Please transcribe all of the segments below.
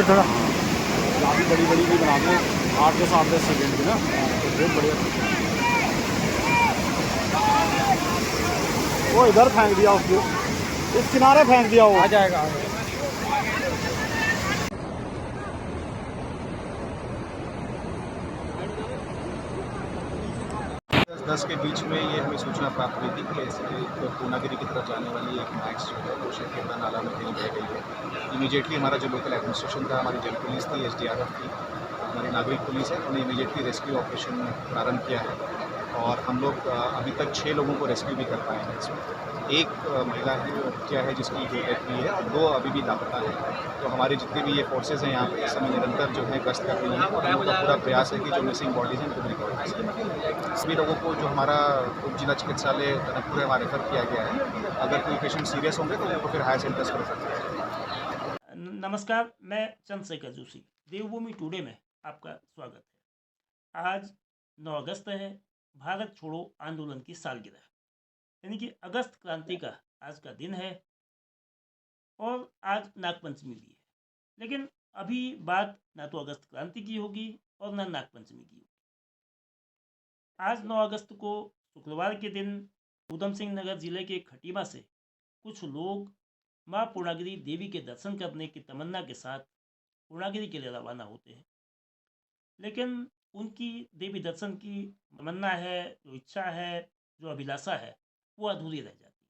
इधर थोड़ा काफ़ी बड़ी बड़ी भी बना दें 8-10 सेकेंड की ना, तो बहुत बढ़िया। वो इधर फेंक दिया उसको, इस किनारे फेंक दिया, वो आ जाएगा। 10 के बीच में ये हमें सूचना प्राप्त हुई थी कि ऐसे पूर्णागिरी की तरफ जाने वाली एक मैक्स जो है वो शेखेरदा नाला में कहीं बह गई है। इमीडिएटली हमारा जो लोकल एडमिनिस्ट्रेशन था, हमारी जल पुलिस थी, SDRF थी, हमारी नागरिक पुलिस है, उन्होंने इमीडिएटली रेस्क्यू ऑपरेशन प्रारंभ किया है और हम लोग अभी तक 6 लोगों को रेस्क्यू भी कर पाए हैं इसमें। एक महिला है जो बच्चा है जिसकी जो डेथ हुई है और 2 अभी भी लापता हैं। तो हमारे जितने भी ये फोर्सेज हैं यहाँ पे इस समय निरंतर जो है गश्त कर रही हैं और हम लोग का पूरा प्रयास है कि जो मिसिंग बॉडीज़ हैं उनको रिकवर कर सकें। सभी लोगों को जो हमारा उप जिला चिकित्सालय टनकपुर है वहाँ रेफर किया गया है। अगर कोई पेशेंट सीरियस होंगे तो उनको फिर हायर सेंटर्स पर रेफर किया जाएगा। नमस्कार, मैं चंद्रशेखर जोशी, देवभूमि टुडे में आपका स्वागत है। आज 9 अगस्त है, भारत छोड़ो आंदोलन की सालगिरह, यानी कि अगस्त क्रांति का आज का दिन है और आज नागपंचमी भी है। लेकिन अभी बात ना तो अगस्त क्रांति की होगी और ना नागपंचमी की होगी। आज 9 अगस्त को शुक्रवार के दिन ऊधम सिंह नगर जिले के खटीमा से कुछ लोग माँ पूर्णागिरी देवी के दर्शन करने की तमन्ना के साथ पूर्णागिरी के लिए रवाना होते हैं। लेकिन उनकी देवी दर्शन की तमन्ना है, जो इच्छा है, जो अभिलाषा है, वो अधूरी रह जाती है।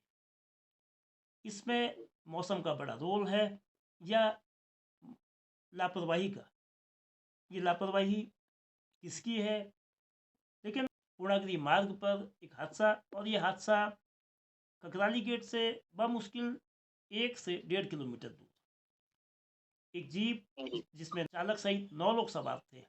इसमें मौसम का बड़ा रोल है या लापरवाही का। ये लापरवाही किसकी है? लेकिन पूर्णागिरी मार्ग पर एक हादसा, और ये हादसा ककराली गेट से बमुश्किल 1 से 1.5 किलोमीटर दूर। एक जीप जिसमें चालक सहित 9 लोग सवार थे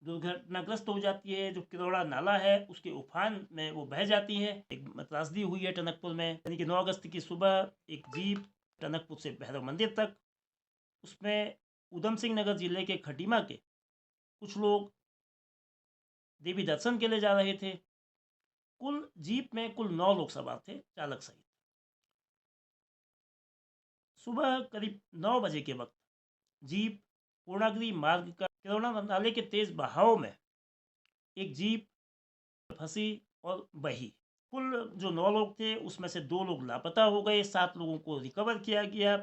दुर्घटनाग्रस्त हो जाती है। जो किरौड़ा नाला है उसके उफान में वो बह जाती है। एक त्रासदी हुई है टनकपुर में, यानी कि 9 अगस्त की सुबह एक जीप टनकपुर से भैरव मंदिर तक, उसमें ऊधम सिंह नगर जिले के खटीमा के कुछ लोग देवी दर्शन के लिए जा रहे थे। जीप में कुल 9 लोग सवार थे, चालक सहित। सुबह करीब 9 बजे के वक्त जीप पूर्णागिरी मार्ग का किरौड़ा नाले के तेज बहाव में एक जीप फंसी और बही। कुल जो 9 लोग थे उसमें से 2 लोग लापता हो गए। 7 लोगों को रिकवर किया गया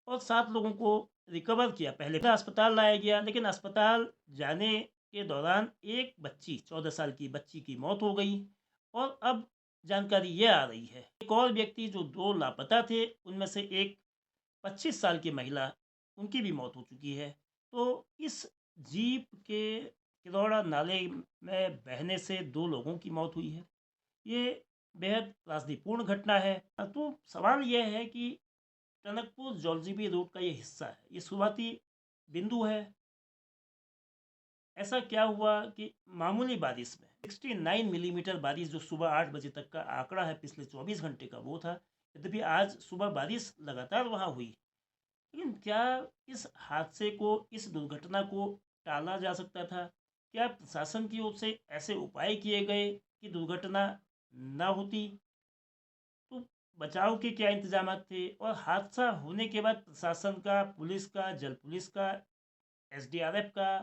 और 7 लोगों को रिकवर किया पहले अस्पताल लाया गया। लेकिन अस्पताल जाने के दौरान एक बच्ची, 14 साल की बच्ची की मौत हो गई। और अब जानकारी यह आ रही है एक और व्यक्ति, जो 2 लापता थे उनमें से एक 25 साल की महिला, उनकी भी मौत हो चुकी है। तो इस जीप के किरौड़ा नाले में बहने से 2 लोगों की मौत हुई है। ये बेहद त्रासदीपूर्ण घटना है। तो सवाल यह है कि टनकपुर जौलजीबी रोड का ये हिस्सा है, ये शुरुआती बिंदु है। ऐसा क्या हुआ कि मामूली बारिश में 69 मिलीमीटर बारिश, जो सुबह 8 बजे तक का आंकड़ा है पिछले 24 घंटे का, वो था। यद्यपि आज सुबह बारिश लगातार वहाँ हुई, लेकिन क्या इस हादसे को, इस दुर्घटना को टाला जा सकता था? क्या प्रशासन की ओर से ऐसे उपाय किए गए कि दुर्घटना ना होती? तो बचाव के क्या इंतजाम थे? और हादसा होने के बाद प्रशासन का, पुलिस का, जल पुलिस का, SDRF का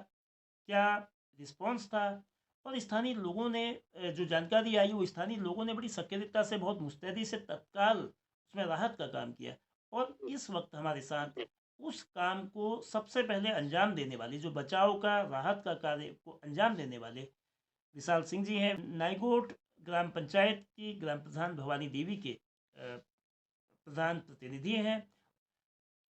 क्या रिस्पॉन्स था? और स्थानीय लोगों ने, जो जानकारी आई, वो स्थानीय लोगों ने बड़ी सक्रियता से, बहुत मुस्तैदी से तत्काल उसमें राहत का काम किया। और इस वक्त हमारे साथ उस काम को सबसे पहले अंजाम देने वाले, जो बचाव का, राहत का कार्य को अंजाम देने वाले विशाल सिंह जी हैं। नाईगोट ग्राम पंचायत की ग्राम प्रधान भवानी देवी के प्रधान प्रतिनिधि हैं।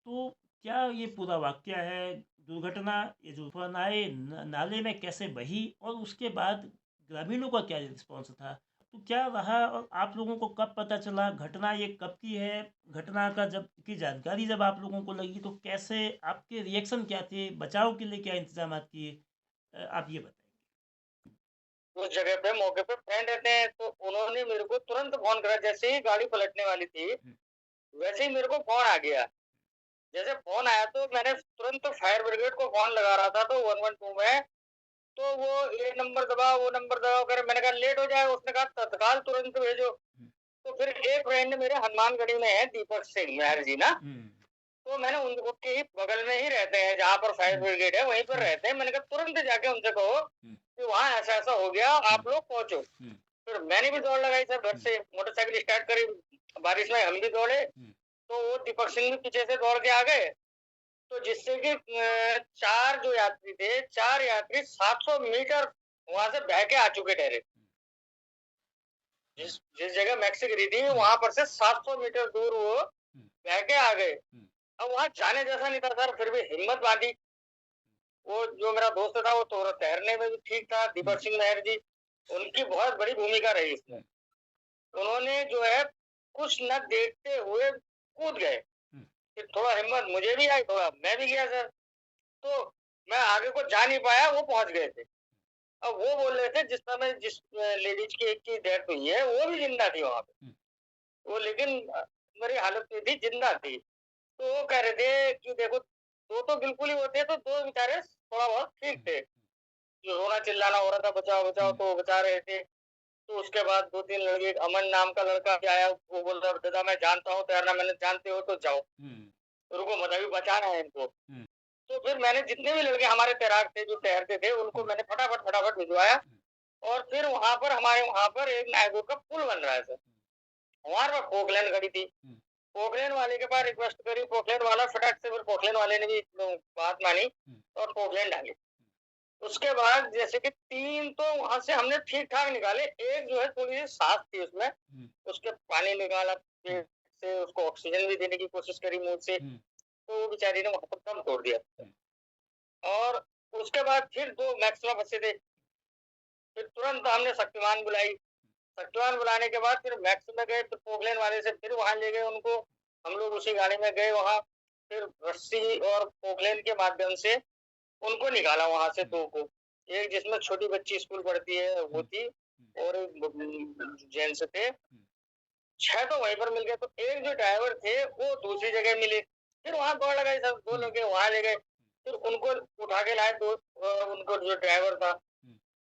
तो क्या ये पूरा वाक्य है, दुर्घटना, ये जो आए नाले में कैसे बही और उसके बाद ग्रामीणों का क्या रिस्पॉन्स था, तो क्या रहा, और आप लोगों को कब पता चला घटना ये कब की है? घटना का जब की जानकारी जब आप लोगों को लगी तो कैसे आपके रिएक्शन क्या थे? बचाव के लिए क्या इंतजाम किए? आप ये बताइए। उस जगह पे मौके पे फ्रेंड रहते हैं, तो उन्होंने मेरे को तुरंत फोन करा। जैसे ही गाड़ी पलटने वाली थी वैसे ही मेरे को फोन आ गया। जैसे फोन आया तो मैंने तुरंत फायर ब्रिगेड को फोन लगा रहा था, तो 112 में, तो वो ये नंबर दबाओ, वो नंबर दबाओ करे। मैंने कहा लेट हो जाएगा, उसने कहा तत्काल तुरंत भेजो। तो फिर एक फ्रेंड मेरे हनुमानगढ़ी में है, दीपक सिंह मेहर जी ना, तो मैंने उनके ही बगल में ही रहते हैं, जहाँ पर फायर ब्रिगेड है वहीं पर रहते हैं। मैंने कहा तुरंत जाके उनसे कहो कि वहाँ ऐसा ऐसा हो गया, आप लोग पहुंचो। फिर मैंने भी दौड़ लगाई सर, घर से मोटरसाइकिल स्टार्ट करी, बारिश में हम भी दौड़े। तो वो दीपक सिंह भी पीछे से दौड़ के आ गए। तो जिससे कि 4 जो यात्री थे, 4 यात्री 700 मीटर वहां से बह के आ चुके ठहरे। जिस जिस जगह मैक्सी गिरी थी वहां पर से 700 मीटर दूर वो बह के आ गए। अब वहां जाने जैसा नहीं था सर, फिर भी हिम्मत बांधी। वो जो मेरा दोस्त था वो तो तैरने में भी ठीक था, दीपक सिंह नायर जी, उनकी बहुत बड़ी भूमिका रही इसमें। उन्होंने जो है कुछ न देखते हुए कूद गए। फिर थोड़ा हिम्मत मुझे भी आई, थोड़ा मैं भी गया सर। तो मैं आगे को जा नहीं पाया, वो पहुंच गए थे। अब वो बोल रहे थे जिस समय जिस लेडीज की एक की डेथ हुई है वो भी जिंदा थी वहां पे, वो लेकिन मेरी हालत में थी, जिंदा थी। तो वो कह रहे थे कि देखो दो तो बिल्कुल ही होते, तो दो बेचारे थोड़ा बहुत ठीक थे। जो रोना चिल्लाना हो रहा था बचाओ बचाओ, तो वो बचा रहे थे। तो उसके बाद 2-3 लड़के, अमन नाम का लड़का भी आया, वो बोल रहा दादा मैं जानता हूँ तैरना, मैंने जानते हो तो जाओ, रुको मत अभी बचाना है इनको। तो फिर मैंने जितने भी लड़के हमारे तैराक थे जो तैरते थे उनको मैंने फटाफट भिजवाया। और फिर वहां पर हमारे वहां पर एक नायगो का पुल बन रहा है सर, वहां पर पोकलैंड खड़ी थी। पोकलैंड वाले के पास रिक्वेस्ट करी, पोकलैंड वाला फटाक से, फिर पोकलैंड वाले ने भी बात मानी और पोकलैंड डाली। उसके बाद जैसे कि 3 तो वहां से हमने ठीक ठाक निकाले, एक जो है थोड़ी सी सांस थी उसमें, उसके पानी निकाला पेट से, उसको ऑक्सीजन भी देने की कोशिश करी मुंह से, तो वो बेचारी ने वहां पर दम तोड़ दिया। और उसके बाद फिर 2 मैक्सिमम बचे थे। फिर तुरंत हमने शक्तिमान बुलाई, शक्तिमान बुलाने के बाद फिर मैक्स में गए, फिर पोकलैंड वाले से फिर वहां ले गए उनको। हम लोग उसी गाड़ी में गए वहां, फिर रस्सी और पोकलैंड के माध्यम से उनको निकाला वहां से 2 को। एक जिसमें छोटी बच्ची स्कूल पढ़ती है वो थी, और एक जेंट्स थे। 6 तो वहीं पर मिल गए। तो एक जो ड्राइवर थे वो दूसरी जगह मिले। फिर वहां दौड़ लगाई, सब 2 लड़के वहां ले गए। फिर उनको उठा के लाए, 2 उनको जो ड्राइवर था।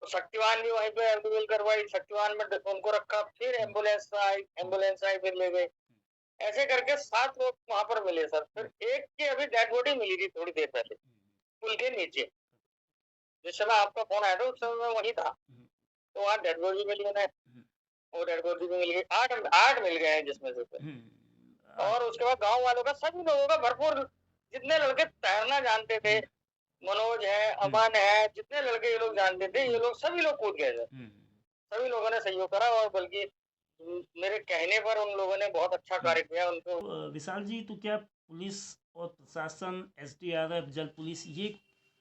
तो शक्तिवान भी वहीं पे एम्बुलेंस करवाई, शक्तिवान में उनको रखा, फिर एम्बुलेंस आई फिर ले गए। ऐसे करके 7 लोग वहां पर मिले सर। फिर एक की अभी डेड बॉडी मिली थी थोड़ी देर पहले पुल के नीचे, जिस समय आपका फोन आया था उस समय मैं वही था। तो वहाँ डेड बॉडी मिली उन्हें, वो डेड बॉडी भी मिल गई, 8 मिल गए हैं जिसमें से। और उसके बाद गांव वालों का, सभी लोगों का भरपूर, जितने लड़के तैरना जानते थे, मनोज है, अमन है, जितने लड़के ये लोग जानते थे, ये लोग सभी लोग कूद गए थे। सभी लोगों ने सहयोग करा, और बल्कि मेरे कहने पर उन लोगों ने बहुत अच्छा कार्य किया। उनको विशाल जी, तो क्या पुलिस और प्रशासन, SDRF, जल पुलिस, ये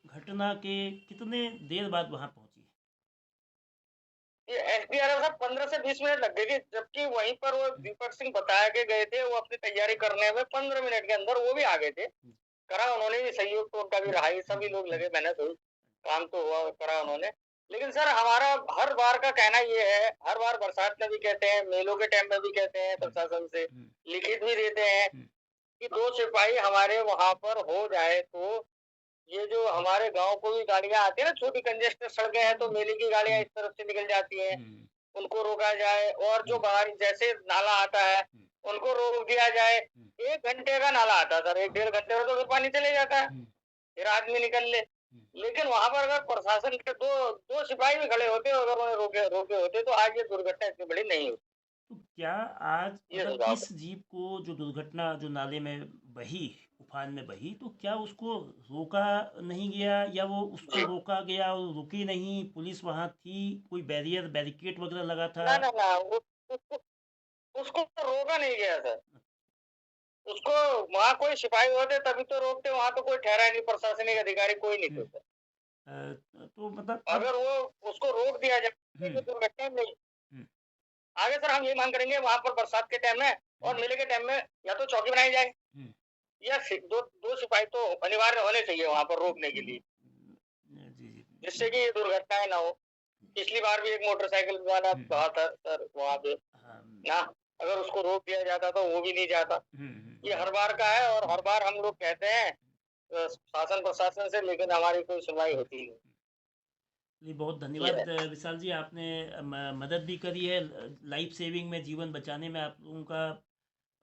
घटना के कितने देर बाद वहां पहुंची? ये SDRF साहब 15 से 20 मिनट लग गए, जबकि वहीं पर वो दीपक सिंह बताया के गए थे, वो अपनी तैयारी करने में 15 मिनट के अंदर वो भी आ गए थे। करा उन्होंने भी सहयोग, तो उनका भी रहा, ही सभी लोग लगे मेहनत हुई, काम तो हुआ, करा उन्होंने। लेकिन सर हमारा हर बार का कहना ये है, हर बार बरसात में भी कहते हैं, मेलों के टाइम में भी कहते हैं, प्रशासन से लिखित भी देते हैं कि 2 सिपाही हमारे वहां पर हो जाए तो ये जो हमारे गांव को भी गाड़ियां आती है ना, छोटी कंजेस्टेड सड़कें हैं, तो मेले की गाड़ियां इस तरफ से निकल जाती हैं, उनको रोका जाए। और जो बाहर जैसे नाला आता है उनको रोक दिया जाए। 1 घंटे का नाला आता है सर, 1-1.5 घंटे में तो फिर पानी चले जाता है, फिर आदमी निकल ले। लेकिन वहां पर अगर प्रशासन के 2 सिपाही भी खड़े होते, अगर उन्हें रोके होते तो आज ये दुर्घटना इतनी बड़ी नहीं होती। तो क्या आज ये अगर सुझाव इस जीप को, जो दुर्घटना जो नाले में बही, उफान में बही, तो क्या उसको रोका नहीं गया, या वो उसको रोका गया और रुकी नहीं? पुलिस वहां थी, कोई बैरिकेड वगैरह लगा था? ना उसको रोका नहीं गया सर। उसको वहाँ कोई सिपाही होते तभी तो रोकते, वहाँ तो कोई ठहरा नहीं, प्रशासनिक अधिकारी कोई नहीं थे। तो मतलब अगर वो उसको रोक दिया जाए तो दुर्घटना नहीं। आगे सर हम ये मांग करेंगे, वहाँ पर बरसात के टाइम में और मेले के टाइम में या तो चौकी बनाई जाए, या 2 सिपाही तो अनिवार्य होने चाहिए वहाँ पर रोकने के लिए, जिससे कि ये दुर्घटनाएं ना हो। पिछली बार भी एक मोटरसाइकिल वाला कहा था सर वहाँ पे ना, अगर उसको रोक दिया जाता तो वो भी नहीं जाता। ये हर बार का है, और हर बार हम लोग कहते हैं शासन प्रशासन से, लेकिन हमारी कोई सुनवाई होती नहीं। जी, बहुत धन्यवाद विशाल जी, आपने मदद भी करी है लाइफ सेविंग में, जीवन बचाने में आप लोगों का,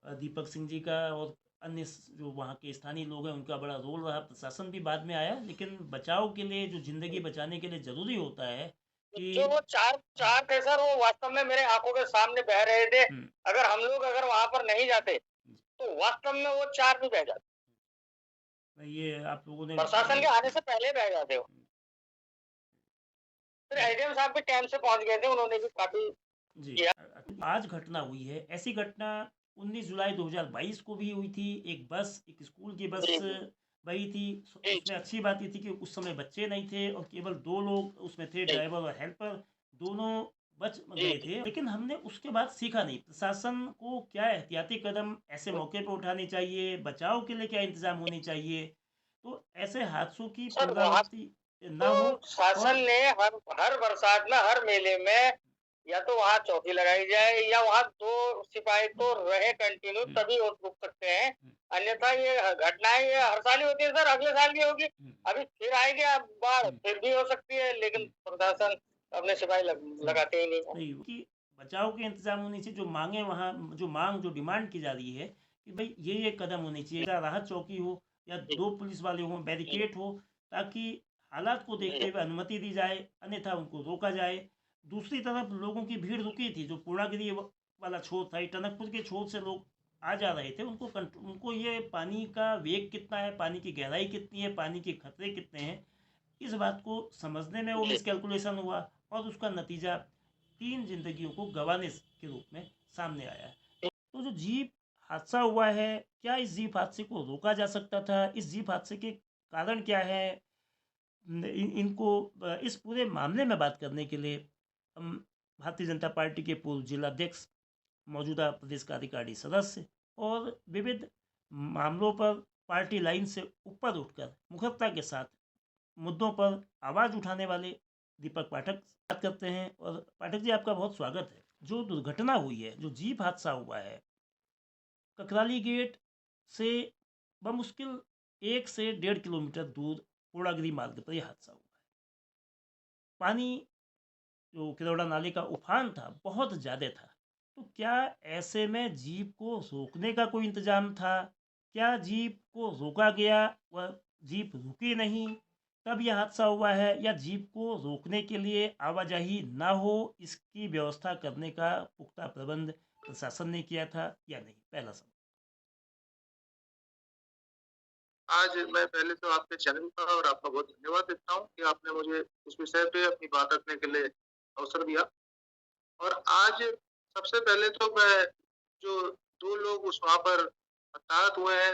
दीपक सिंह जी का और अन्य जो वहाँ के स्थानीय लोग हैं उनका बड़ा रोल रहा, प्रशासन भी बाद में आया, लेकिन बचाव के लिए जो ज़िंदगी बचाने के लिए ज़रूरी होता है कि जो वो चार चार थे सर, वो वास्तव में मेरे आंखों के सामने बह रहे थे। हम्म, अगर वहां पर नहीं जाते तो वास्तव में वो चार भी बह जाते, ये आप लोगों ने प्रशासन के आने से पहले बह जाते हो। फिर एसडीएम साहब भी टाइम से पहुंच गए थे, उन्होंने भी काफी जी किया। आज घटना हुई है, ऐसी घटना 19 जुलाई 2022 को भी हुई थी। एक बस, एक स्कूल की बस जी जी बही थी। जी उसमें अच्छी बात ये थी कि उस समय बच्चे नहीं थे और केवल 2 लोग उसमें थे, जी ड्राइवर और हेल्पर, दोनों बच जी गए थे। लेकिन हमने उसके बाद सीखा नहीं, प्रशासन को क्या एहतियाती कदम ऐसे मौके पर उठाने चाहिए, बचाव के लिए क्या इंतजाम होने चाहिए, तो ऐसे हादसों की सर, वहां पुनरावृत्ति ना हो। तो शासन और ने हर हर बरसात में, हर मेले में या तो वहां चौकी लगाई जाए या वहां 2 सिपाही तो रहे कंटिन्यू, तभी वो रुक सकते हैं। अन्यथा ये घटनाएं ये हर साल ही होती है सर, अगले साल भी होगी। अभी फिर आएगी अब बाढ़, फिर भी हो सकती है, लेकिन प्रशासन अपने सिपाही लगाते ही नहीं है। नहीं कि बचाव के इंतजाम होने चाहिए। जो मांगे वहाँ, जो डिमांड की जा रही है कि भाई ये कदम होने चाहिए, या राहत चौकी हो या जी 2 पुलिस वाले हों, जी बैरिकेड हो, ताकि हालात को देखते जी हुए अनुमति दी जाए, अन्यथा उनको रोका जाए। दूसरी तरफ लोगों की भीड़ रुकी थी, जो पूर्णागिरी वाला छोर था, ये टनकपुर के छोर से लोग आ जा रहे थे, उनको ये पानी का वेग कितना है, पानी की गहराई कितनी है, पानी के खतरे कितने हैं, इस बात को समझने में वो जी मिसकैलकुलेशन हुआ और उसका नतीजा 3 जिंदगियों को गंवाने के रूप में सामने आया। तो जो जीप हादसा हुआ है, क्या इस जीप हादसे को रोका जा सकता था? इस जीप हादसे के कारण क्या है? इनको इस पूरे मामले में बात करने के लिए हम भारतीय जनता पार्टी के पूर्व जिलाध्यक्ष, मौजूदा प्रदेश कार्यकारिणी सदस्य और विविध मामलों पर पार्टी लाइन से ऊपर उठकर मुखरता के साथ मुद्दों पर आवाज़ उठाने वाले दीपक पाठक से बात करते हैं। और पाठक जी, आपका बहुत स्वागत है। जो दुर्घटना हुई है, जो जीप हादसा हुआ है, ककराली गेट से बमुश्किल 1 से 1.5 किलोमीटर दूर पूर्णागिरी मार्ग पर यह हादसा हुआ है। पानी, जो किरौड़ा नाले का उफान था, बहुत ज़्यादा था। तो क्या ऐसे में जीप को रोकने का कोई इंतजाम था? क्या जीप को रोका गया, वह जीप रुकी नहीं, तब यह हादसा हुआ है, या जीप को रोकने के लिए आवाजाही ना हो इसकी व्यवस्था करने का पुख्ता प्रबंध प्रशासन ने किया था या नहीं? पहला सवाल। आज मैं पहले तो आपके चैनल का और आपका बहुत धन्यवाद देता हूँ कि आपने मुझे इस विषय पे अपनी बात रखने के लिए अवसर दिया। और आज सबसे पहले तो मैं जो 2 लोग उस वहाँ पर हताहत हुए हैं,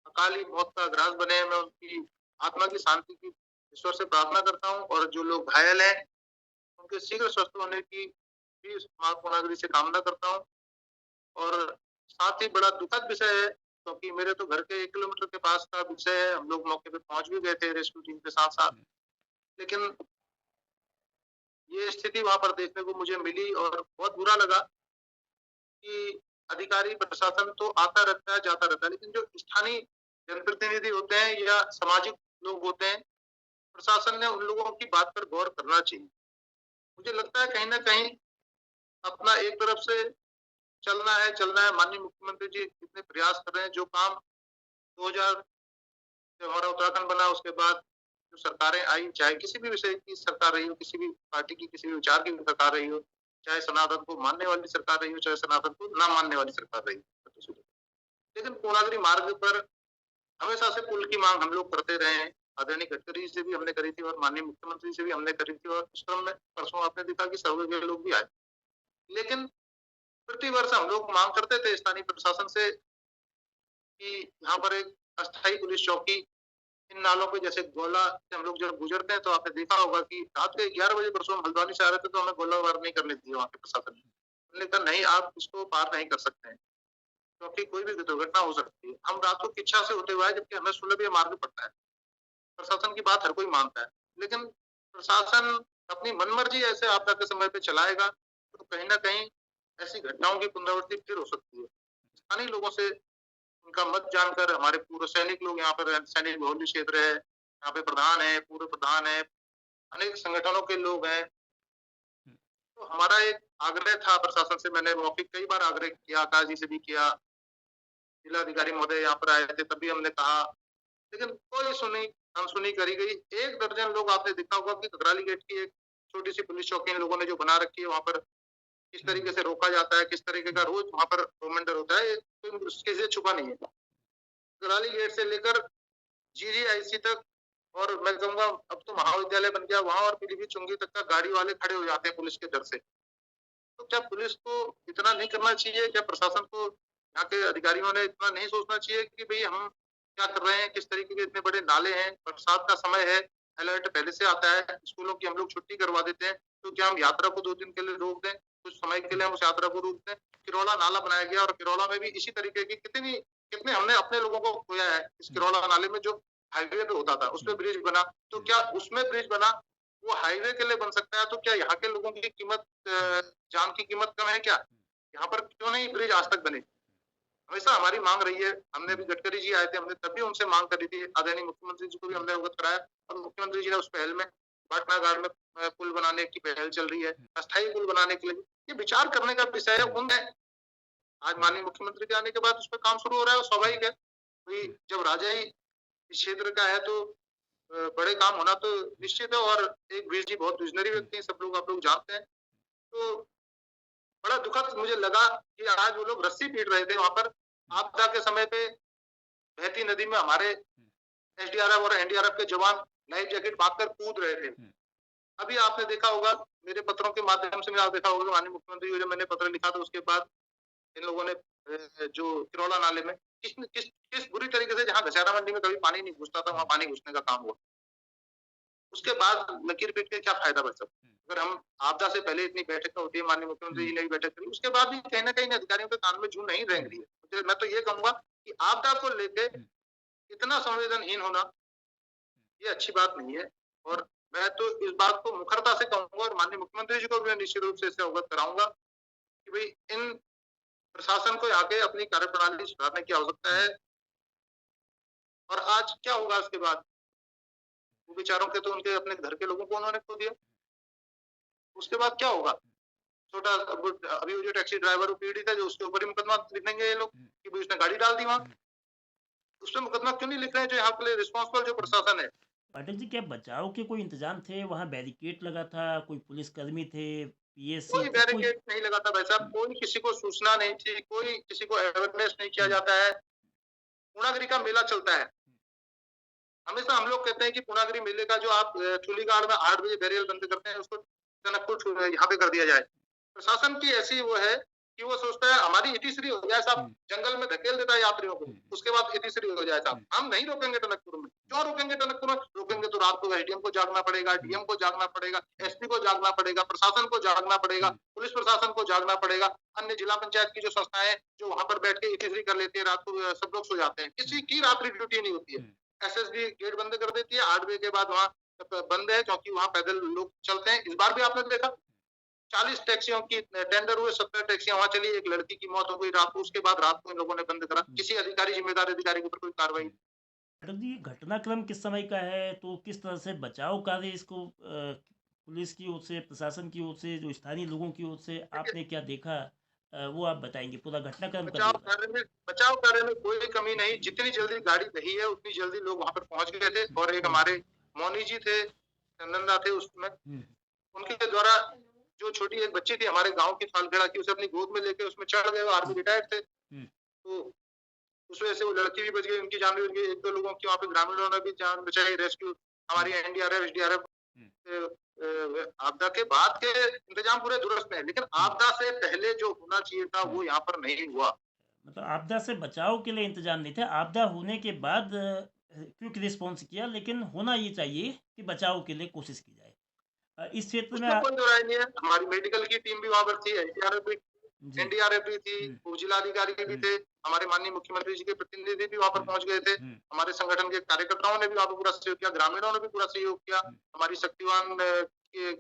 अकाली मौत का ग्रास बने हैं, मैं उनकी आत्मा की शांति की ईश्वर से प्रार्थना करता हूँ और जो लोग घायल हैं, उनके शीघ्र स्वस्थ होने की भी माँ पूर्णागिरी से कामना करता हूँ। और साथ ही बड़ा दुखद विषय है, क्योंकि मेरे तो घर के 1 किलोमीटर के पास का विषय है। हम लोग मौके पे पहुँच भी गए थे रेस्क्यू टीम के साथ-साथ। लेकिन ये स्थिति वहाँ पर देखने को मुझे मिली और बहुत बुरा लगा कि अधिकारी प्रशासन तो आता रहता है, जाता रहता है, लेकिन जो स्थानीय जनप्रतिनिधि होते हैं या सामाजिक लोग होते हैं, प्रशासन ने उन लोगों की बात पर गौर करना चाहिए। मुझे लगता है कहीं न कहीं अपना एक तरफ से चलना है। माननीय मुख्यमंत्री जी इतने प्रयास कर रहे हैं, जो काम 2000 जब हमारा उत्तराखंड बना उसके बाद जो सरकारें आई, चाहे किसी भी विषय की सरकार रही हो, किसी भी पार्टी की, किसी भी विचार की सरकार रही हो, चाहे सनातन को मानने वाली सरकार रही हो, चाहे सनातन को ना मानने वाली सरकार रही हो। लेकिन पूर्णागिरी मार्ग पर हमेशा से पुल की मांग हम लोग करते रहे हैं। आदरणीय गडकरी से भी हमने करी थी और माननीय मुख्यमंत्री से भी हमने करी थी, और उस क्रम में परसों आपने देखा कि सर्वे के लोग भी आए। लेकिन प्रति वर्ष हम लोग मांग करते थे स्थानीय प्रशासन से कि यहाँ पर एक अस्थायी पुलिस चौकी इन नालों पे, जैसे गोला से हम लोग जब गुजरते हैं तो आपने देखा होगा कि रात के 11 बजे परसों हम हल्द्वानी से आ रहे थे, तो हमें गोलाबार नहीं करने दी वहाँ के प्रशासन ने। उन्होंने कहा नहीं, आप इसको पार नहीं कर सकते हैं, क्योंकि कोई भी दुर्घटना हो सकती है। हम रात को इच्छा से होते हुए आए, जबकि हमें सुलभ मार्ग पड़ता है। प्रशासन की बात हर कोई मानता है, लेकिन प्रशासन अपनी मनमर्जी ऐसे आपदा के समय पे चलाएगा तो कहीं न कहीं ऐसी घटनाओं की पुनरावृत्ति फिर हो सकती है। स्थानीय लोगों से उनका मत जानकर, हमारे पूर्व सैनिक लोग यहाँ पर सैनिक बहुल्य क्षेत्र है, यहाँ पे प्रधान है, पूर्व प्रधान है, अनेक संगठनों के लोग हैं। तो हमारा एक आग्रह था प्रशासन से, मैंने मौखिक कई बार आग्रह किया, आकाश जी से भी किया, जिलाधिकारी महोदय यहाँ पर आए थे, तभी हमने कहा, लेकिन कोई अनसुनी करी गई। 1 दर्जन लोग आपने देखा होगा कि घगराली गेट की एक छोटी सी पुलिस चौकी इन लोगों ने जो बना रखी है, वहाँ पर किस तरीके से रोका जाता है, किस तरीके का रोज वहाँ पर रोमेंडर होता है, कोई किसी से छुपा नहीं है। घगराली गेट से लेकर GGIC तक, और मैं कहूँगा अब तो महाविद्यालय बन गया, वहाँ और पीलीभीत चुंगी तक का गाड़ी वाले खड़े हो जाते हैं पुलिस के डर से। तो क्या पुलिस को इतना नहीं करना चाहिए? क्या प्रशासन को, यहाँ के अधिकारियों ने इतना नहीं सोचना चाहिए कि भाई हम क्या कर रहे हैं, किस तरीके के इतने बड़े नाले हैं, बरसात का समय है, अलर्ट पहले से आता है, स्कूलों की हम लोग छुट्टी करवा देते हैं, तो क्या हम यात्रा को 2 दिन के लिए रोक दें, कुछ समय के लिए हम उस यात्रा को रोक दें? किरौला नाला बनाया गया, और किरौला में भी इसी तरीके की कितने हमने अपने लोगों को खोया है। इस किरौला नाले में जो हाईवे पे होता था, उसमें ब्रिज बना, तो क्या उसमें ब्रिज बना वो हाईवे के लिए बन सकता है, तो क्या यहाँ के लोगों की कीमत, जान की कीमत कम है क्या? यहाँ पर क्यों नहीं ब्रिज आज तक बने? हमेशा हमारी मांग रही है। हमने भी, गडकरी जी आए थे, हमने तब भी उनसे मांग करी थी, आदरणीय मुख्यमंत्री जी को भी हमने अवगत कराया, और मुख्यमंत्री जी ने उस पहल में पाटना घाट में पुल बनाने की पहल चल रही है, अस्थायी पुल बनाने के लिए ये विचार करने का विषय है। उनमें आज माननीय मुख्यमंत्री के आने के बाद उस पर काम शुरू हो रहा है, और स्वाभाविक है भाई, जब राजा ही इस क्षेत्र का है तो बड़े काम होना तो निश्चित है। और एक वीर जी बहुत विजनरी व्यक्ति हैं, सब लोग आप लोग जानते हैं। तो बड़ा दुखद मुझे लगा कि आज वो लोग रस्सी पीट रहे थे वहां पर आपदा के समय पे, बहती नदी में हमारे SDRF और NDRF के जवान लाइफ जैकेट बांधकर कूद रहे थे। अभी आपने देखा होगा, मेरे पत्रों के माध्यम से आपने देखा होगा, माननीय मुख्यमंत्री को जब मैंने पत्र लिखा था, उसके बाद इन लोगों ने जो किरौला नाले में किस बुरी तरीके से, जहाँ घसारा मंडी में कभी पानी नहीं घुसता था, वहां पानी घुसने का काम हुआ। उसके बाद लकीर पीट के क्या फायदा बच सकता? अगर हम आपदा से पहले इतनी बैठक होती है, माननीय मुख्यमंत्री जी ने भी बैठक करी, उसके बाद भी कहीं ना कहीं अधिकारियों के कान में जू नहीं रेंग रही है। मैं तो ये कहूंगा कि आपदा को लेके इतना संवेदनहीन होना ये अच्छी बात नहीं है। और मैं तो इस बात को मुखरता से कहूंगा, और माननीय मुख्यमंत्री जी को भी निश्चित रूप से इससे अवगत कराऊंगा कि भाई इन प्रशासन को आके अपनी कार्यप्रणाली सुधारने की आवश्यकता है। और आज क्या होगा इसके बाद? वो बेचारों के तो उनके अपने घर के लोगों को उन्होंने खो दिया। उसके बाद क्या होगा? छोटा अभी वो जो टैक्सी ड्राइवर पीड़ित है, जो उसके ऊपर ही मुकदमा लिखेंगे ये लोग कि भाई उसने गाड़ी डाल दी वहां। उस पर मुकदमा क्यों नहीं लिख रहे हैं जो यहाँ के लिए रिस्पॉन्सिबल जो प्रशासन है? पाठक जी, क्या बचाव के कोई इंतजाम थे? वहाँ बैरिकेड लगा था, कोई पुलिसकर्मी थे, PSC कोई बैरिकेड नहीं लगा था भाई साहब, कोई किसी को सूचना नहीं थी, कोई किसी को अवेयरनेस नहीं किया जाता है। पूर्णागिरी का मेला चलता है, हमेशा हम लोग कहते हैं कि पूर्णागिरी मेले का जो आप चुलीगाड़ में 8 बजे बैरियल बंद करते हैं, उसको टनकपुर यहाँ पे कर दिया जाए। प्रशासन की ऐसी वो है कि वो सोचता है हमारी इतिश्री हो जाए साहब, जंगल में धकेल देता है यात्रियों को, उसके बाद इतिश्री हो जाए साहब। हम नहीं रोकेंगे टनकपुर में। क्यों रोकेंगे टनकपुर में? रोकेंगे तो रात को SDM को जागना पड़ेगा, DM को जागना पड़ेगा, SP को जागना पड़ेगा, प्रशासन को जागना पड़ेगा, पुलिस प्रशासन को जागना पड़ेगा, अन्य जिला पंचायत की जो संस्थाएं जो वहां पर बैठ के इतिश्री कर लेती है, रात को सब लोग सो जाते हैं, किसी की रात्रि ड्यूटी नहीं होती है। SSB गेट बंद कर देती है, 8 बजे के बाद वहाँ बंद है, क्योंकि वहाँ पैदल लोग चलते हैं। इस बार भी आपने देखा 40 टैक्सियों की टेंडर हुए, 70 टैक्सियां वहां चली, एक लड़की की मौत हो गई रात को। उसके बाद रात को इन लोगों ने बंद करा, किसी अधिकारी, जिम्मेदार अधिकारी के ऊपर कोई कार्रवाई। पाठक जी, घटनाक्रम किस समय का है? तो किस तरह से बचाव कार्य इसको पुलिस की ओर से, प्रशासन की ओर से, जो स्थानीय लोगों की ओर से आपने क्या देखा, वो आप बताएंगे पूरा घटनाक्रम? बचाव कार्य में कोई कमी नहीं। जितनी जल्दी गाड़ी गई है उतनी जल्दी लोग वहां पर पहुंच गए थे। और एक हमारे मौनी जी थे, चंदनदा थे उसमें, उनके द्वारा जो छोटी एक बच्ची थी हमारे गांव की सालखेड़ा की, उसे अपनी गोद में लेके उसमें चढ़ गए। आर्मी रिटायर्ड थे, तो उस वजह से वो लड़की भी बच गई, उनकी जान भी बच गई। 1-2 लोगों की वहाँ पे ग्रामीणों ने भी जान बचाई। रेस्क्यू हमारी NDRF SDRF आपदा के बाद के इंतजाम पूरे दुरुस्त हैं, लेकिन आपदा से पहले जो होना चाहिए था वो यहाँ पर नहीं हुआ। मतलब आपदा से बचाव के लिए इंतजाम नहीं थे, आपदा होने के बाद क्विक रिस्पॉन्स किया, लेकिन होना ये चाहिए कि बचाव के लिए कोशिश की जाए। इस क्षेत्र में कोई दो राय नहीं है। हमारी मेडिकल की टीम भी वहां पर थी, NDRF भी थी, जिलाधिकारी भी थे, हमारे माननीय मुख्यमंत्री जी के प्रतिनिधि भी वहां पर पहुंच गए थे, हमारे संगठन के कार्यकर्ताओं ने भी वहां पर पूरा सहयोग किया, ग्रामीणों ने भी पूरा सहयोग किया, हमारी शक्तिवान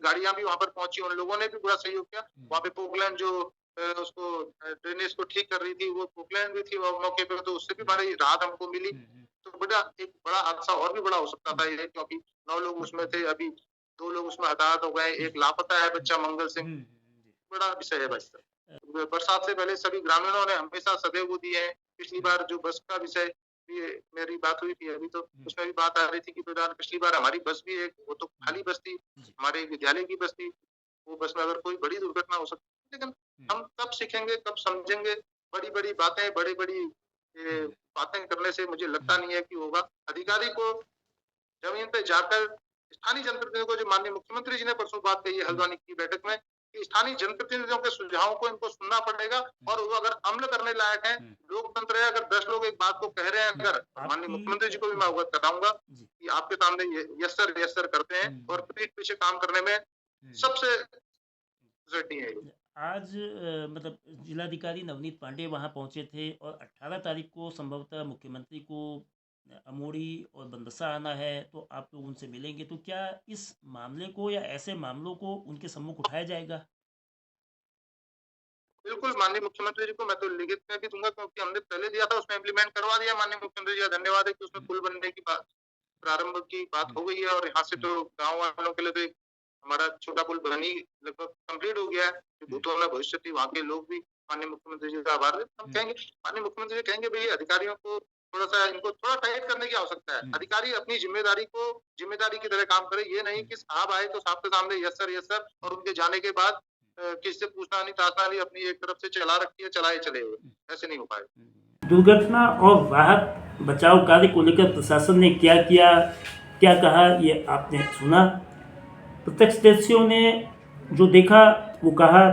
गाड़ियां भी वहां पर पहुंची, उन लोगों ने भी पूरा सहयोग किया। वहां पे पोकलैंड जो उसको ड्रेनेज को ठीक कर रही थी, वो पोकलैंड भी थी मौके पर, तो उससे भी बड़ी राहत हमको मिली। तो एक बड़ा हादसा और भी बड़ा हो सकता था ये, क्योंकि 9 लोग उसमें थे, अभी 2 लोग उसमें हताहत हो गए, एक लापता है बच्चा मंगल सिंह। बड़ा विषय है भाई साहब। बरसात से पहले सभी ग्रामीणों ने हमेशा सदैव दिए हैं पिछली बार जो बस का विषय भी मेरी बात हुई थी अभी, तो उसमें भी बात आ रही थी कि प्रधान पिछली बार हमारी बस भी एक, वो तो खाली बस थी, हमारे विद्यालय की बस थी, वो बस में अगर कोई बड़ी दुर्घटना हो सकती है, लेकिन हम कब सीखेंगे, कब समझेंगे? बड़ी-बड़ी बातें, बड़ी-बड़ी बातें करने से मुझे लगता नहीं है कि होगा। अधिकारी को जमीन पे जाकर स्थानीय जनप्रतिनिधियों को, जो माननीय मुख्यमंत्री जी ने परसों बात कही है हल्द्वानी की बैठक में, कि स्थानीय जनप्रतिनिधियों के सुझावों को इनको सुनना पड़ेगा, और वो अगर अमल करने लायक है, लोकतंत्र है, अगर 10 लोग एक बात को कह रहे हैं, अगर माननीय मुख्यमंत्री जी को भी मैं अवगत कराऊंगा कि आपके सामने यस सर करते हैं, और पीठ पीछे काम करने में सबसे नहीं है। आज मतलब जिलाधिकारी नवनीत पांडे वहां पहुंचे थे और 18 तारीख को संभवतः मुख्यमंत्री को अमोड़ी और बंदसा आना है, तो आप लोग उनसे मिलेंगे, तो क्या इस मामले को या ऐसे मामलों को उनके सम्मुख उठाया जाएगा? बिल्कुल, माननीय मुख्यमंत्री जी को मैं तो लिखित में भी दूंगा, क्योंकि हमने पहले दिया था, उसमें इम्प्लीमेंट करवा दिया। माननीय मुख्यमंत्री जी का धन्यवाद है कि उसमें पुल बनने की बात, प्रारंभ की बात हो गई है, और यहाँ से तो गाँव वालों के लिए तो हमारा छोटा पुल बन ही लगभग कंप्लीट हो गया है। भूतों में भविष्य थी, वहाँ के लोग भी माननीय मुख्यमंत्री जी का आभार व्यक्त हम कहेंगे। माननीय मुख्यमंत्री जी कहेंगे भई अधिकारियों को थोड़ा सा, इनको थोड़ा टाइट करने की आवश्यकता है। अधिकारी अपनी जिम्मेदारी को जिम्मेदारी की तरह काम करे, ये नहीं कि साहब आए तो साहब के सामने यस सर, और उनके जाने के बाद किसी से पूछना नहीं, ताशना नहीं, अपनी एक तरफ से चला रखी है, चलाए चले हुए, ऐसे नहीं हो पाएगा। दुर्घटना और राहत बचाव कार्य को लेकर प्रशासन ने क्या किया, क्या कहा, ये आपने सुना। प्रत्यक्षदर्शियों ने जो देखा वो कहा,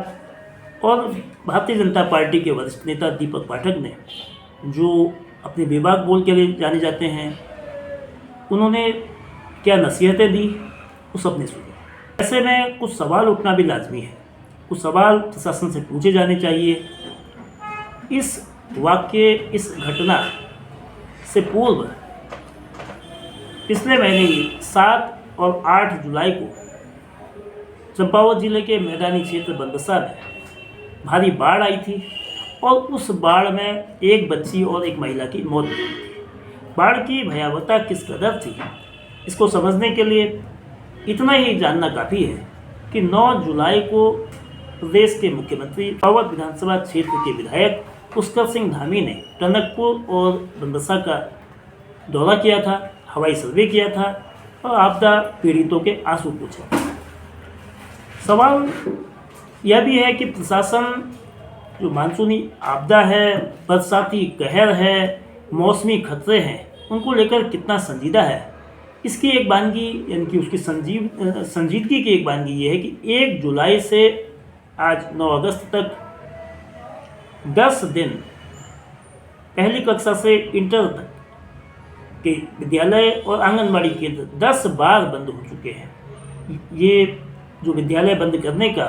और भारतीय जनता पार्टी के वरिष्ठ नेता दीपक पाठक ने, जो अपने विभाग बोल के जाने जाते हैं, उन्होंने क्या नसीहतें दी वो सबने सुनी। ऐसे में कुछ सवाल उठना भी लाजमी है, कुछ सवाल प्रशासन से पूछे जाने चाहिए। इस वाक्य, इस घटना से पूर्व पिछले महीने ही 7 और 8 जुलाई को चंपावत जिले के मैदानी क्षेत्र बंदसा में भारी बाढ़ आई थी, और उस बाढ़ में एक बच्ची और एक महिला की मौत हुई थी। बाढ़ की भयावहता किस कदर थी, इसको समझने के लिए इतना ही जानना काफ़ी है कि 9 जुलाई को प्रदेश के मुख्यमंत्री चंपावत विधानसभा क्षेत्र के विधायक पुष्कर सिंह धामी ने टनकपुर और बंदसा का दौरा किया था, हवाई सर्वे किया था, और आपदा पीड़ितों के आंसू पूछे। सवाल यह भी है कि प्रशासन जो मानसूनी आपदा है, बरसाती कहर है, मौसमी खतरे हैं, उनको लेकर कितना संजीदा है। इसकी एक वानगी, यानी कि उसकी संजीदगी की एक वानगी ये है कि 1 जुलाई से आज 9 अगस्त तक 10 दिन पहली कक्षा से इंटर तक के विद्यालय और आंगनबाड़ी केंद्र 10 बार बंद हो चुके हैं। ये जो विद्यालय बंद करने का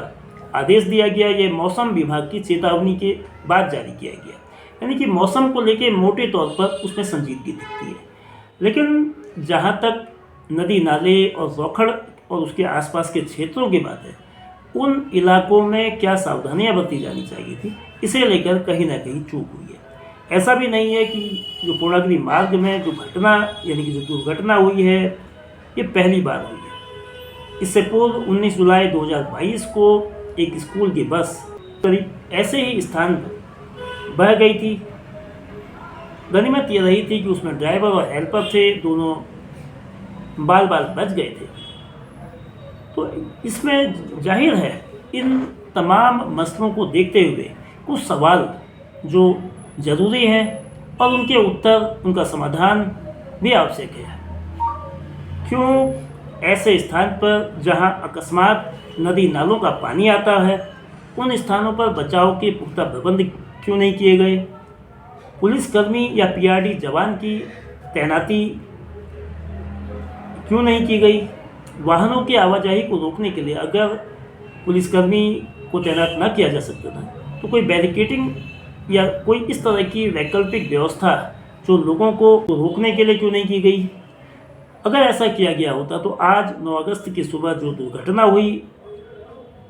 आदेश दिया गया, ये मौसम विभाग की चेतावनी के बाद जारी किया गया, यानी कि मौसम को लेके मोटे तौर पर उसमें संजीदगी दिखती है। लेकिन जहाँ तक नदी नाले और जोखड़ और उसके आसपास के क्षेत्रों की बात है, उन इलाकों में क्या सावधानियां बरती जानी चाहिए थी, इसे लेकर कहीं ना कहीं चूक हुई है। ऐसा भी नहीं है कि जो पूर्णागिरी मार्ग में जो घटना, यानी कि जो दुर्घटना हुई है, ये पहली बार हुई है। इससे पूर्व 19 जुलाई 2022 को एक स्कूल की बस करीब ऐसे ही स्थान पर बह गई थी। गनीमत ये रही थी कि उसमें ड्राइवर और हेल्पर थे, दोनों बाल बच गए थे। तो इसमें जाहिर है इन तमाम मसलों को देखते हुए कुछ सवाल जो ज़रूरी हैं और उनके उत्तर, उनका समाधान भी आवश्यक है। क्यों ऐसे स्थान पर जहां अकस्मात नदी नालों का पानी आता है, उन स्थानों पर बचाव के पुख्ता प्रबंध क्यों नहीं किए गए? पुलिसकर्मी या पीआरडी जवान की तैनाती क्यों नहीं की गई? वाहनों की आवाजाही को रोकने के लिए अगर पुलिसकर्मी को तैनात न किया जा सकता था, तो कोई बैरिकेडिंग या कोई इस तरह की वैकल्पिक व्यवस्था जो लोगों को रोकने के लिए क्यों नहीं की गई? अगर ऐसा किया गया होता तो आज 9 अगस्त की सुबह जो दुर्घटना हुई,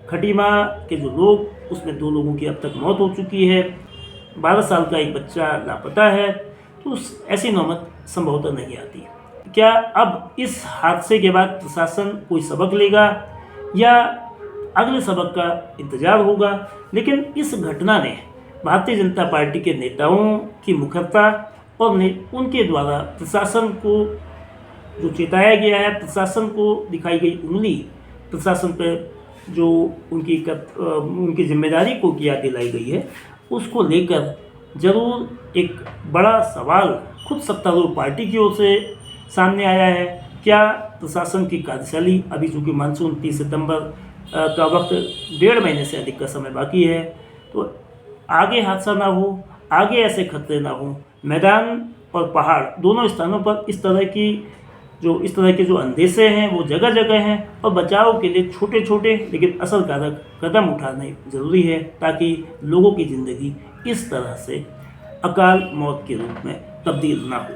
खटीमा के जो लोग, उसमें 2 लोगों की अब तक मौत हो चुकी है, 12 साल का एक बच्चा लापता है, तो ऐसी नौबत संभवतः नहीं आती। क्या अब इस हादसे के बाद प्रशासन कोई सबक लेगा या अगले सबक का इंतज़ार होगा? लेकिन इस घटना ने भारतीय जनता पार्टी के नेताओं की मुखरता और उनके द्वारा प्रशासन को जो चेताया गया है, प्रशासन को दिखाई गई उंगली, प्रशासन पर जो उनकी जिम्मेदारी को किया दिलाई गई है, उसको लेकर ज़रूर एक बड़ा सवाल खुद सत्तारूढ़ पार्टी की ओर से सामने आया है। क्या प्रशासन की कार्यशैली, अभी चूँकि मानसून 30 सितंबर का वक्त 1.5 महीने से अधिक का समय बाकी है, तो आगे हादसा ना हो, आगे ऐसे खतरे ना हो, मैदान और पहाड़ दोनों स्थानों पर इस तरह के जो अंदेशे हैं वो जगह जगह हैं, और बचाव के लिए छोटे छोटे लेकिन असरकारक कदम उठाने ज़रूरी है, ताकि लोगों की ज़िंदगी इस तरह से अकाल मौत के रूप में तब्दील ना हो।